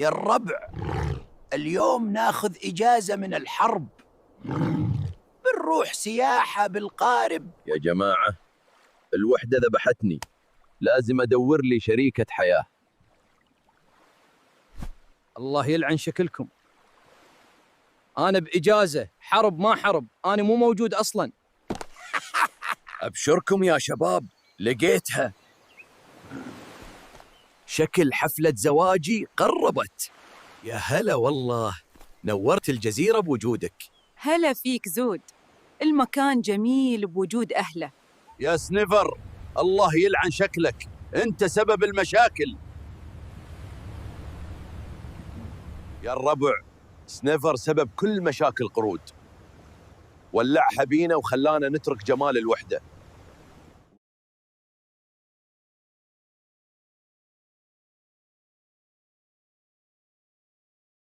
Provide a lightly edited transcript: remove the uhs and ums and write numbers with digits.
يا الربع، اليوم ناخذ إجازة من الحرب، بنروح سياحة بالقارب. يا جماعة، الوحدة ذبحتني، لازم أدور لي شريكة حياة. الله يلعن شكلكم. أنا بإجازة، حرب ما حرب، أنا مو موجود أصلاً. أبشركم يا شباب، لقيتها. شكل حفلة زواجي قربت. يا هلا والله، نورت الجزيرة بوجودك. هلا فيك زود، المكان جميل بوجود أهله. يا سنيفر، الله يلعن شكلك، أنت سبب المشاكل. يا الربع، سنيفر سبب كل مشاكل قرود، ولعها بينا وخلانا نترك جمال الوحدة.